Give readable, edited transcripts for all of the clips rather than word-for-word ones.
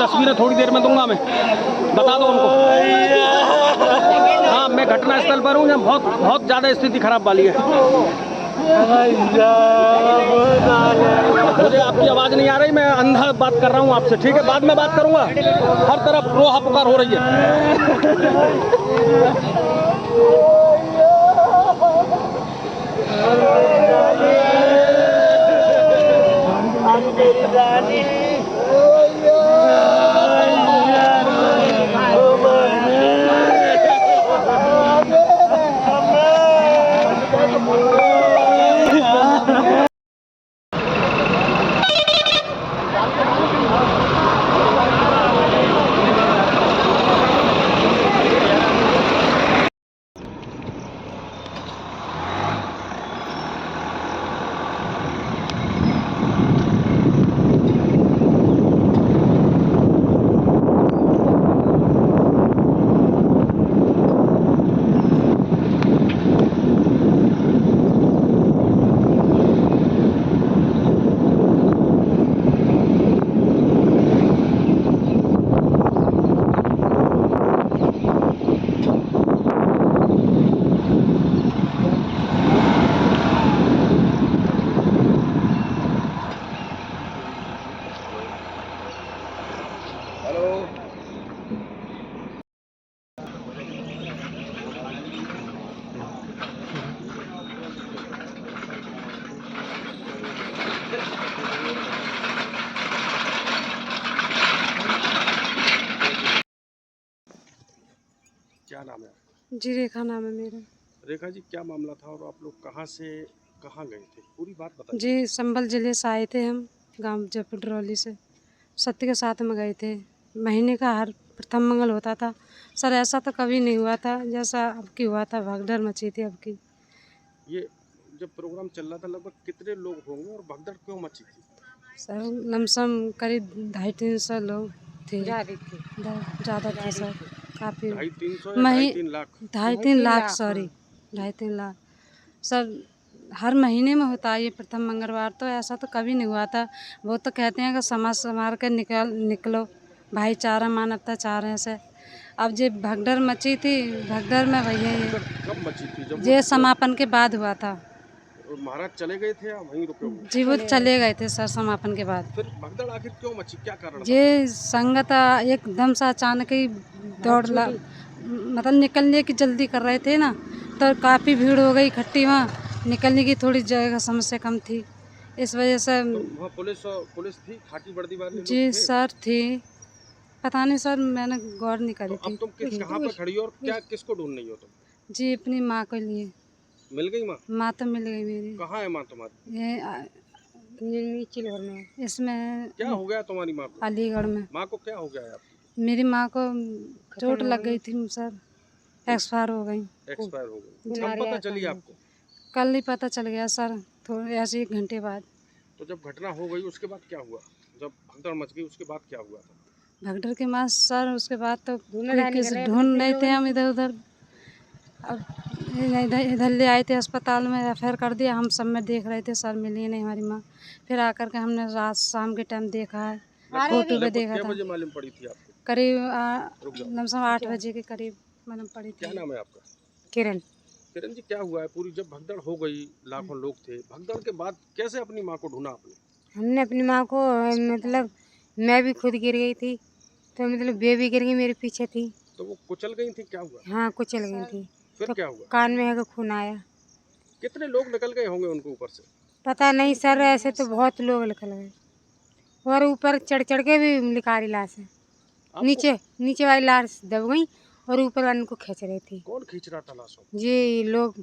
तस्वीरें थोड़ी देर में दूंगा, मैं बता दो हमको। हाँ, मैं घटना स्थल पर हूँ, यहाँ बहुत ज़्यादा स्थिति खराब वाली है। मुझे आपकी आवाज़ नहीं आ रही, मैं अंधा बात कर रहा हूँ आपसे, ठीक है? बाद में बात करूँगा। हर तरफ रोहा पुकार हो रही है। क्या नाम है? जी, रेखा नाम है मेरा। रेखा जी, क्या मामला था और आप लोग कहाँ से कहाँ गए थे? पूरी बात बताइए। जी, संभल जिले से आए थे हम, गांव जयपुर ड्रौली से। सत्य के साथ में गए थे। महीने का हर प्रथम मंगल होता था। सर, ऐसा तो कभी नहीं हुआ था जैसा अब की हुआ था। भगदड़ मची थी अब की। ये जब प्रोग्राम चल रहा था, लगभग कितने लोग होंगे और भगदड़ क्यों मची थी? सर, लमसम करीब 250-300 लोग थे। ज़्यादा थे सर, काफ़ी। 250-300 या 2.5-3 लाख? 2.5-3 लाख, सॉरी, 2.5-3 लाख। सर, हर महीने में होता है ये प्रथम मंगलवार, तो ऐसा तो कभी नहीं हुआ था। वो तो कहते हैं कि समाज संवार के निकलो, भाईचारा मानवता चाह रहे हैं से। अब जे भगदड़ मची थी, भगदड़ में भैया कब मची थी? जब ये समापन के बाद हुआ था। महाराज चले गए थे या वहीं रुके हुए? जी, वो चले गए थे सर समापन के बाद। फिर भगदड़ आखिर क्यों मची, क्या कारण था? ये संगत एकदम से अचानक ही मतलब निकलने की जल्दी कर रहे थे ना, तो काफ़ी भीड़ हो गई इकट्ठी। वहाँ निकलने की थोड़ी जगह समस्या कम थी, इस वजह से। तो वहाँ पुलिस थी, खाकी वर्दी वाले जी लोग थे? सर, थी। पता नहीं सर, मैंने गौर नहीं करी तो थी। अब तुम कहाँ पर खड़ी हो और क्या किसको ढूंढ रही हो तुम? जी, अपनी माँ के लिए। मिल गई माँ? माँ तो मिल गई मेरी। कहाँ है माँ तुम्हारी? ये चिलवर में, इसमें। क्या हो गया तुम्हारी माँ को? अलीगढ़ में। माँ को क्या हो गया है आपकी? मेरी माँ को चोट लग गई थी सर, एक्सपायर हो गई। एक्सपायर हो गई? कब पता चली आपको? कल ही पता चल गया सर, थोड़े ऐसे 1 घंटे बाद। तो जब घटना हो गई उसके बाद क्या हुआ? जब भगदड़ मच गई उसके बाद क्या हुआ था? भगदड़ के मास सर उसके बाद तो कोई किसी ढूंढ रहे थे हम इधर उधर। अब इधर ले आए थे अस्पताल में, रेफर कर दिया। हम सब में देख रहे थे सर, मिली नहीं हमारी माँ। फिर आकर के हमने रात शाम के टाइम देखा है, फोटो पे देखा क्या था। बजे मालूम पड़ी थी आपको? करीब रुक जाओ। लमसम 8 बजे के करीब मालूम पड़ी क्या थी। नाम है आपका? किरण। किरण जी, क्या हुआ है? पूरी जब भगदड़ हो गई, लाखों लोग थे, भगदड़ के बाद कैसे अपनी माँ को ढूंढा आपने? हमने अपनी माँ को मतलब मैं भी खुद गिर गई थी, तो मतलब बेबी गिर गई मेरे पीछे थी। तो वो कुचल गई थी, क्या हुआ? हाँ कुचल गई थी। फिर तो क्या हुआ? कान में है कि खून आया। कितने लोग निकल गए होंगे उनके ऊपर से? पता नहीं सर, ऐसे तो बहुत लोग निकल गए और ऊपर चढ़ चढ़ के भी निकाली लाश है। आपको नीचे वाली लाश दब गई और ऊपर वाली को खींच रही थी। कौन खींच रहा था लाशों को? ये लोग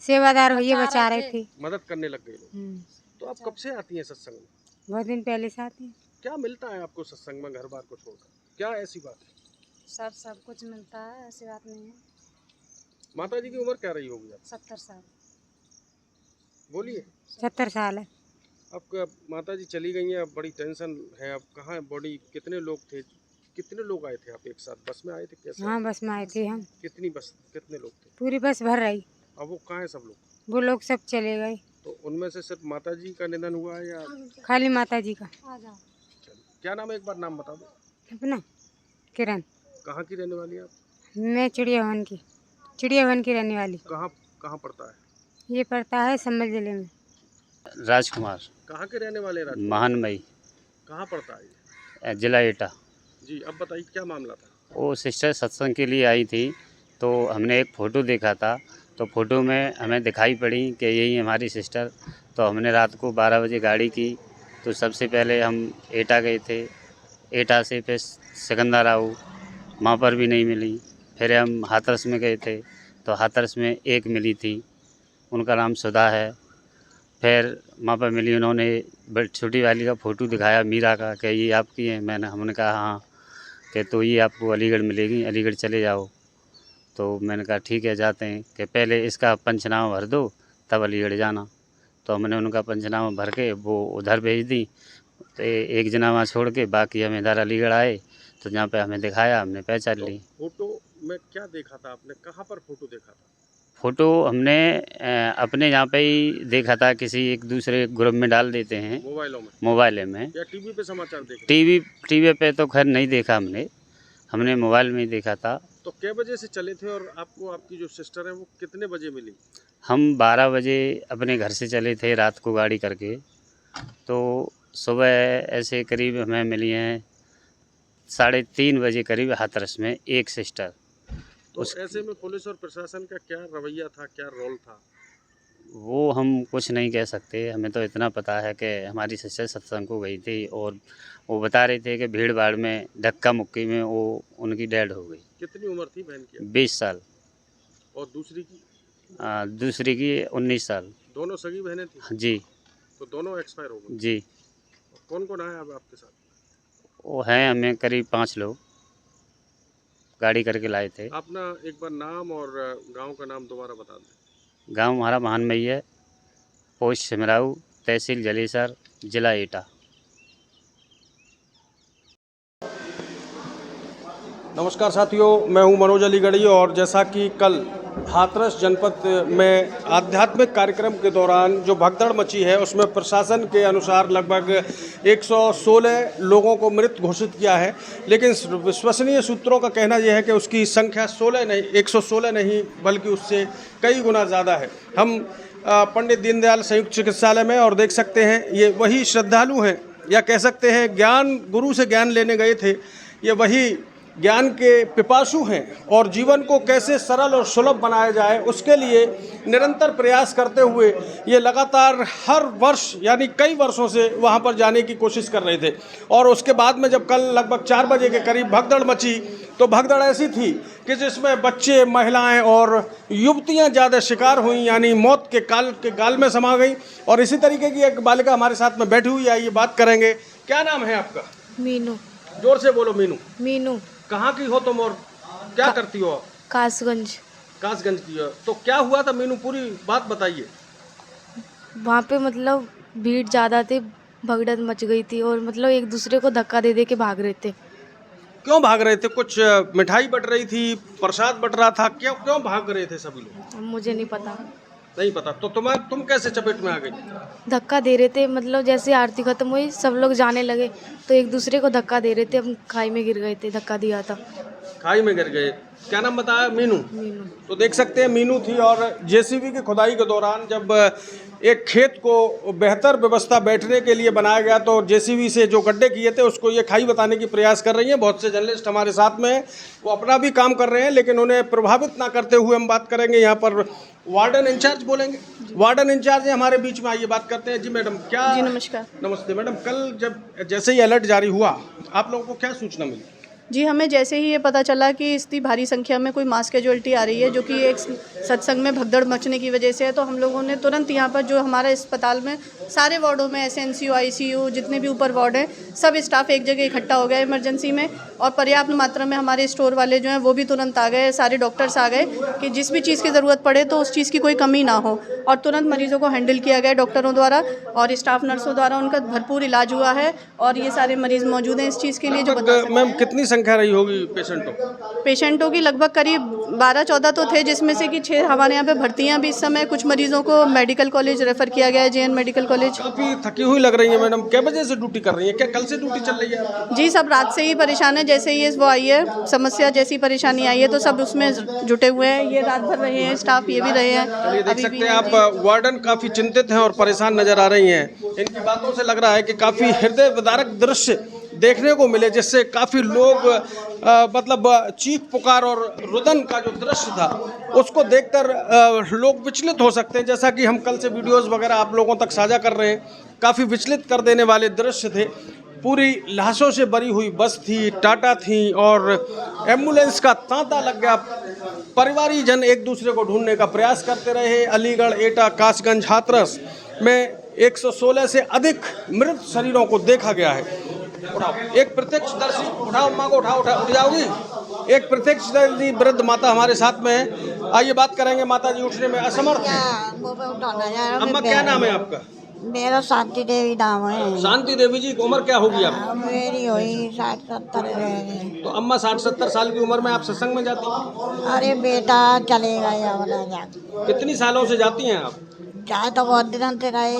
सेवादार भैया बचा रहे थे। मदद करने लग गए लोग। तो आप कब से आती हैं सत्संग में? बहुत दिन पहले से आती हैं। क्या मिलता है आपको सत्संग में घर बार को छोड़कर? क्या ऐसी बात है? सर सब कुछ मिलता है, ऐसी बात नहीं है। माता जी की उम्र क्या रही होगी? 70 साल। बोलिए। 70 साल है। आपका माता जी चली गई हैं, अब बड़ी टेंशन है। अब कहाँ है बॉडी? कितने लोग थे? कितने लोग आए थे आप एक साथ? बस में आए थे कैसे? हाँ बस में आए थे हम। कितनी बस, कितने लोग थे? पूरी बस भर रही। अब वो कहाँ है सब लोग? वो लोग सब चले गए। तो उनमें से सिर्फ माता जी का निधन हुआ है या? खाली माता जी का। चलिए। क्या नाम है, एक बार नाम बता दो अपना किरण। कहाँ की रहने वाली है आप? मैं चिड़ियावन की रहने वाली। कहाँ कहाँ पड़ता है? ये पड़ता है संभल जिले में। राजकुमार कहाँ के रहने वाले? राजू महानमई, कहाँ पड़ता है ये? जिला एटा। जी, अब बताइए क्या मामला था? वो सिस्टर सत्संग के लिए आई थी, तो हमने एक फ़ोटो देखा था, तो फ़ोटो में हमें दिखाई पड़ी कि यही हमारी सिस्टर। तो हमने रात को 12 बजे गाड़ी की, तो सबसे पहले हम एटा गए थे। एटा से फिर सिकंदराबाद, वहाँ पर भी नहीं मिली। फिर हम हाथरस में गए थे, तो हाथरस में एक मिली थी, उनका नाम सुधा है। फिर वहाँ पर मिली, उन्होंने छोटी वाली का फ़ोटो दिखाया मीरा का, कि ये आपकी है। हमने कहा हाँ, कि तो ये आपको अलीगढ़ मिलेगी, अलीगढ़ चले जाओ। तो मैंने कहा ठीक है जाते हैं, कि पहले इसका पंचनामा भर दो तब अलीगढ़ जाना। तो हमने उनका पंचनामा भर के वो उधर भेज दी। तो एक जना वहाँ छोड़ के बाकी हम इधर अलीगढ़ आए, तो जहाँ पे हमें दिखाया हमने पहचान ली। फोटो में क्या देखा था आपने? कहाँ पर फोटो देखा था? फ़ोटो हमने अपने यहाँ पे ही देखा था, किसी एक दूसरे ग्रुप में डाल देते हैं मोबाइल में या टीवी पे समाचार देखे? टीवी पे तो खैर नहीं देखा हमने मोबाइल में ही देखा था। तो कै बजे से चले थे और आपको आपकी जो सिस्टर है वो कितने बजे मिली? हम 12 बजे अपने घर से चले थे रात को गाड़ी करके, तो सुबह ऐसे करीब हमें मिली हैं 3:30 बजे करीब हाथरस में एक सिस्टर। तो ऐसे में पुलिस और प्रशासन का क्या रवैया था, क्या रोल था? वो हम कुछ नहीं कह सकते। हमें तो इतना पता है कि हमारी सिस्टर सत्संग को गई थी और वो बता रहे थे कि भीड़ भाड़ में धक्का मुक्की में वो उनकी डेड हो गई। कितनी उम्र थी बहन की? 20 साल। और दूसरी की? दूसरी की 19 साल। दोनों सगी बहनें थी? जी। तो दोनों एक्सपायर हो गए? जी। कौन कौन आया अब आपके साथ? वो हैं हमें करीब 5 लोग, गाड़ी करके लाए थे। अपना एक बार नाम और गांव का नाम दोबारा बता दें। गांव हमारा महानमई है, पोस्ट सिमराऊ, तहसील जलेसर, जिला एटा। नमस्कार साथियों, मैं हूं मनोज अलीगढ़ी और जैसा कि कल हाथरस जनपद में आध्यात्मिक कार्यक्रम के दौरान जो भगदड़ मची है उसमें प्रशासन के अनुसार लगभग 116 लोगों को मृत घोषित किया है, लेकिन विश्वसनीय सूत्रों का कहना यह है कि उसकी संख्या 116 नहीं बल्कि उससे कई गुना ज़्यादा है। हम पंडित दीनदयाल संयुक्त चिकित्सालय में और देख सकते हैं ये वही श्रद्धालु हैं, या कह सकते हैं ज्ञान गुरु से ज्ञान लेने गए थे। ये वही ज्ञान के पिपासु हैं और जीवन को कैसे सरल और सुलभ बनाया जाए उसके लिए निरंतर प्रयास करते हुए ये लगातार हर वर्ष यानी कई वर्षों से वहाँ पर जाने की कोशिश कर रहे थे। और उसके बाद में जब कल लगभग 4 बजे के करीब भगदड़ मची तो भगदड़ ऐसी थी कि जिसमें बच्चे, महिलाएं और युवतियां ज़्यादा शिकार हुई, यानी मौत के गाल में समा गई। और इसी तरीके की एक बालिका हमारे साथ में बैठी हुई है, ये बात करेंगे। क्या नाम है आपका? मीनू। जोर से बोलो। मीनू। मीनू। कहाँ की हो तुम और क्या करती हो? कासगंज। कासगंज की है। तो क्या हुआ था मीनू, पूरी बात बताइए। वहाँ पे मतलब भीड़ ज़्यादा थी, भगदड़ मच गई थी और मतलब एक दूसरे को धक्का दे दे के भाग रहे थे। क्यों भाग रहे थे? कुछ मिठाई बट रही थी, प्रसाद बट रहा था, क्यों क्यों भाग रहे थे सभी लोग? मुझे नहीं पता, नहीं पता। तो तुम कैसे चपेट में आ गई? धक्का दे रहे थे, मतलब जैसे आरती खत्म हुई सब लोग जाने लगे तो एक दूसरे को धक्का दे रहे थे, हम खाई में गिर गए थे, धक्का दिया था। खाई में गिर गए। क्या नाम बताया? मीनू। मीनू। तो देख सकते हैं मीनू थी। और जेसीबी की खुदाई के दौरान जब एक खेत को बेहतर व्यवस्था बैठने के लिए बनाया गया तो जेसीबी से जो गड्ढे किए थे उसको ये खाई बताने की प्रयास कर रही हैं। बहुत से जर्नलिस्ट हमारे साथ में हैं, वो अपना भी काम कर रहे हैं, लेकिन उन्हें प्रभावित ना करते हुए हम बात करेंगे। यहाँ पर वार्डन इंचार्ज बोलेंगे। वार्डन इंचार्ज है हमारे बीच में, आइए बात करते हैं। जी मैडम, क्या? जी नमस्कार। नमस्ते मैडम। कल जब जैसे ही अलर्ट जारी हुआ, आप लोगों को क्या सूचना मिली? जी, हमें जैसे ही ये पता चला कि इतनी भारी संख्या में कोई मास कैजुअलिटी आ रही है जो कि एक सत्संग में भगदड़ मचने की वजह से है, तो हम लोगों ने तुरंत यहाँ पर जो हमारे अस्पताल में सारे वार्डों में एसएनसीयू, आईसीयू, जितने भी ऊपर वार्ड हैं, सब स्टाफ एक जगह इकट्ठा हो गया इमरजेंसी में। और पर्याप्त मात्रा में हमारे स्टोर वाले जो हैं वो भी तुरंत आ गए, सारे डॉक्टर्स आ गए कि जिस भी चीज़ की ज़रूरत पड़े तो उस चीज़ की कोई कमी ना हो। और तुरंत मरीजों को हैंडल किया गया डॉक्टरों द्वारा और स्टाफ नर्सों द्वारा, उनका भरपूर इलाज हुआ है। और ये सारे मरीज मौजूद हैं इस चीज़ के लिए जो बता सकते हैं। मैम, कितनी संख्या रही होगी पेशेंटों की लगभग करीब 12-14 तो थे, जिसमें से कि 6 हमारे यहाँ पे भर्तियाँ भी इस समय, कुछ मरीजों को मेडिकल कॉलेज रेफर किया गया है, जेएन मेडिकल कॉलेज। काफी थकी हुई लग रही है मैडम। क्या बजे से ड्यूटी कर रही है? क्या कल से ड्यूटी चल रही है? जी, सब रात से ही परेशान है। जैसे ही वो आई है समस्या, जैसी परेशानी आई है तो सब उसमें जुटे हुए हैं। ये रात भर रहे हैं स्टाफ, ये भी रहे हैं। ये देख सकते हैं आप, वार्डन काफी चिंतित हैं और परेशान नजर आ रही हैं। इनकी बातों से लग रहा है कि काफी हृदय विदारक दृश्य देखने को मिले, जिससे काफ़ी लोग मतलब चीख पुकार और रुदन का जो दृश्य था उसको देखकर लोग विचलित हो सकते हैं। जैसा कि हम कल से वीडियोस वगैरह आप लोगों तक साझा कर रहे हैं, काफ़ी विचलित कर देने वाले दृश्य थे। पूरी लाशों से भरी हुई बस थी, टाटा थी और एम्बुलेंस का तांता लग गया। परिवारी जन एक दूसरे को ढूंढने का प्रयास करते रहे। अलीगढ़, एटा, कासगंज, हाथरस में 116 से अधिक मृत शरीरों को देखा गया है। उठाओ, एक प्रत्यक्षदर्शी, उठाओ अम्मा को, उठाओ उठ जाओगी। एक प्रत्यक्षदर्शी वृद्ध माता हमारे साथ में है, आइए बात करेंगे। माता जी उठने में असमर्थ हैं। अम्मा, क्या नाम है आपका? मेरा शांति देवी नाम है। शांति देवी जी, उम्र क्या होगी आपकी? मेरी हुई 60-70। तो अम्मा 60-70 साल की उम्र में आप सत्संग में जाती हैं? अरे बेटा चलेगा या वाला जाती। कितनी सालों से जाती हैं आप? चाहे तो बहुत दिन से रहे,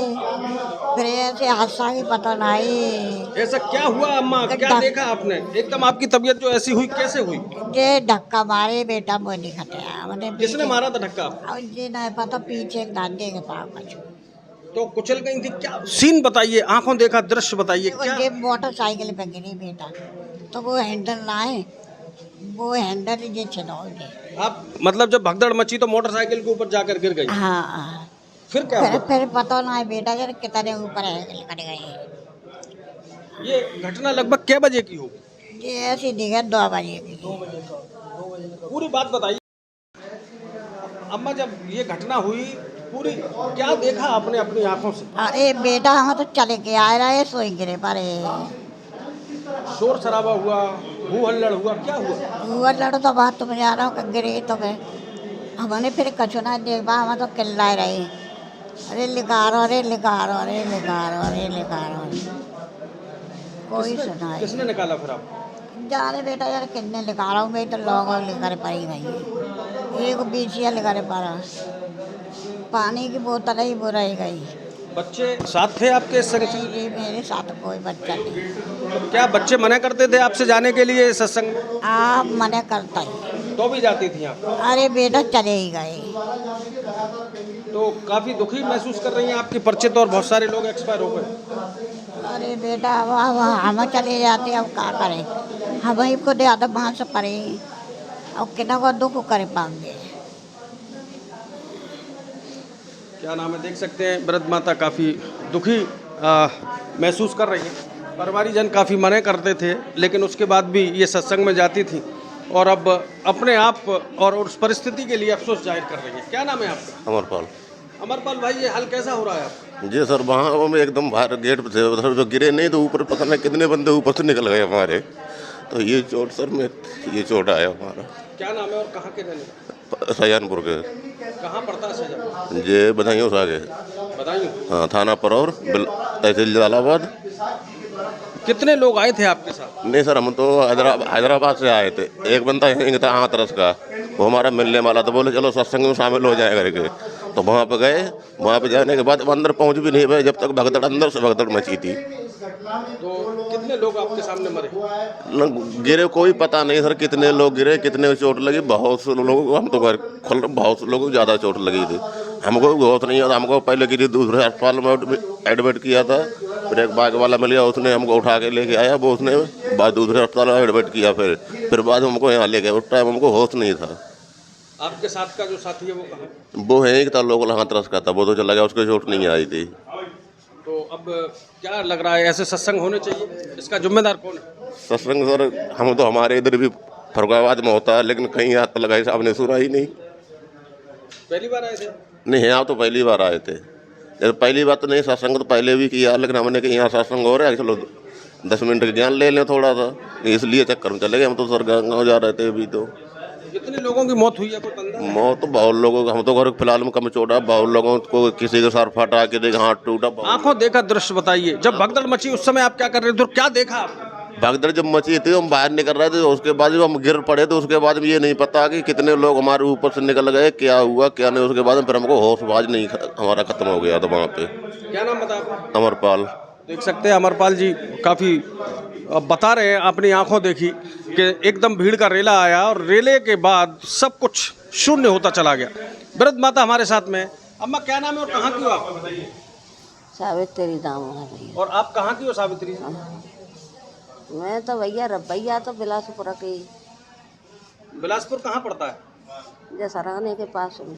फिर ऐसे हादसा की पता नहीं। ऐसा क्या हुआ अम्मा, क्या देखा आपने? एकदम आपकी तबीयत जो ऐसी हुई, कैसे हुई? ये धक्का मारे बेटा, वो दिखते। किसने मारा था धक्का? ये नहीं पता, पीछे एक दांडे के पास तो कुचल गई थी क्या? सीन बताइए, आंखों देखा दृश्य बताइए क्या? ये मोटरसाइकिल पे गिरी बेटा, तो वो हैंडल लाए, वो हैंडल ये छिलौगे। आप मतलब जब भगदड़ मची तो मोटरसाइकिल के ऊपर जाकर गिर गई? हाँ। फिर क्या हुआ? फिर पता नहीं बेटा, जरा कितने ऊपर है गए। ये घटना लगभग क्या बजे की होगी? ये ऐसी दिखा 2 बजे की। पूरी बात बताइए अम्मा, जब ये घटना हुई पूरी क्या देखा आपने अपनी आंखों से? अरे बेटा, हम तो चले के आ रहे, सोई गिरे पर शोर शराबा हुआ, हू हल्लड़ हुआ, क्या हुआ? हुआ लड़ तो बात तुम जा रहा हूँ, गिरे तो फिर हमने फिर कछु ना देखा, हम तो चिल्लाए रहे, अरे लिखारो, अरे लिखारो, अरे लिखारो, अरे लिखारो। कोई सुना किसने निकाला फिर आप? जा रहे बेटा, यार कितने लिखा रहा हूँ मैं तो, लोग लिखा पाई गई, एक बीचिया लिखा पारा, पानी की बोतल ही वो रह गई। बच्चे साथ थे आपके संग? जी, मेरे साथ कोई बच्चा नहीं। क्या बच्चे मना करते थे आपसे जाने के लिए सत्संग? आप मना करता ही तो भी जाती थी आप? अरे बेटा चले ही गए। तो काफी दुखी महसूस कर रही हैं आपकी परिचित और बहुत सारे लोग एक्सपायर हो गए। अरे बेटा अब हम चले जाते, अब क्या करें, हम ही को ज़्यादा वहाँ से पड़े, अब कितना को दुख करे पाएंगे। क्या नाम है, देख सकते हैं वृद्ध माता काफ़ी दुखी महसूस कर रही है। परिवारी जन काफ़ी मना करते थे, लेकिन उसके बाद भी ये सत्संग में जाती थी और अब अपने आप और उस परिस्थिति के लिए अफसोस जाहिर कर रही है। क्या नाम है आपका? अमरपाल। अमरपाल भाई, ये हाल कैसा हो रहा है आपका? जी सर, वहाँ हम एकदम बाहर गेट पे थे, उधर जो गिरे नहीं तो ऊपर पता नहीं कितने बंदे ऊपर से निकल गए हमारे, तो ये चोट सर में, ये चोट आया हमारा। क्या नाम है और कहाँ के रहने वाले? सजानपुर के। कहाँ पड़ता है सजा? ये बधाइयों से आगे। बताइए। हाँ, थाना परौर, तहसील जलालाबाद। कितने लोग आए थे आपके साथ? नहीं सर, हम तो हैदराबाद से आए थे। एक बंदा यहीं था हाथरस का, वो हमारा मिलने वाला था, बोले चलो सत्संग में शामिल हो जाए करके। तो वहाँ पे गए, वहाँ पे जाने के बाद अंदर पहुँच भी नहीं पाए जब तक भगदड़, अंदर से भगदड़ मची थी। तो कितने लोग आपके सामने मरे? गिरे कोई पता नहीं सर, कितने लोग गिरे, कितने चोट लगी। बहुत से लोग, हम तो घर खुल, बहुत से लोगों को ज़्यादा चोट लगी थी। हमको बहुत नहीं आता, हमको पहले किसी दूसरे अस्पताल में एडमिट किया था, फिर एक बाइक वाला मिल गया, उसने हमको उठा के लेके आया, वो उसने बाद दूसरे अस्पताल में एडमिट किया, फिर बाद हमको यहाँ ले गया। उस टाइम हमको होश नहीं था। आपके साथ का जो साथी है वो कहाँ? वो है एक था, लोकल हाथरस का था, वो तो चला गया, उसको चोट नहीं आई थी। तो अब क्या लग रहा है, ऐसे सत्संग होने चाहिए? इसका जिम्मेदार कौन है? सत्संग सर, हम तो हमारे इधर भी फरुखाबाद में होता है, लेकिन कहीं हाथ लगाए साहब ने सुना ही नहीं। पहली बार आए थे? नहीं, यहाँ तो पहली बार आए थे। जैसे पहली बार तो नहीं, सत्संग तो पहले भी किया, लेकिन हमने कि यहाँ सत्संग हो रहा है, चलो 10 मिनट का ज्ञान ले लें थोड़ा सा, इसलिए चक्कर में चले गए। हम तो सर गाँव जा रहे थे अभी। तो कितने लोगों की मौत हुई है, कोई अंदाजा है? मौत तो बहुत लोगों को, हम तो घर फिलहाल में कम चोटा, बहुत लोगों को किसी के सर फटा, किसी का हाथ टूटा। आंखों देखा दृश्य बताइए, जब भगदड़ मची उस समय आप क्या कर रहे थे और क्या देखा आपने? भगदड़ जब मची थी, हम बाहर निकल रहे थे, उसके बाद जब हम गिर पड़े तो उसके बाद ये नहीं पता कि कितने लोग हमारे ऊपर से निकल गए, क्या हुआ क्या नहीं। उसके बाद फिर हमको होशबाज नहीं, हमारा खत्म हो गया था वहाँ पे। क्या नाम बता आपका? अमरपाल। देख सकते हैं अमरपाल जी काफ़ी बता रहे हैं, अपनी आंखों देखी कि एकदम भीड़ का रेला आया और रेले के बाद सब कुछ शून्य होता चला गया। वृद्ध माता हमारे साथ में। अम्मा क्या नाम है और कहाँ की हो आप? सावित्री नाम है भैया। और आप कहाँ की हो सावित्री जी? मैं तो भैया रबैया तो बिलासपुर की। बिलासपुर कहाँ पड़ता है? जैसा रहने के पास में।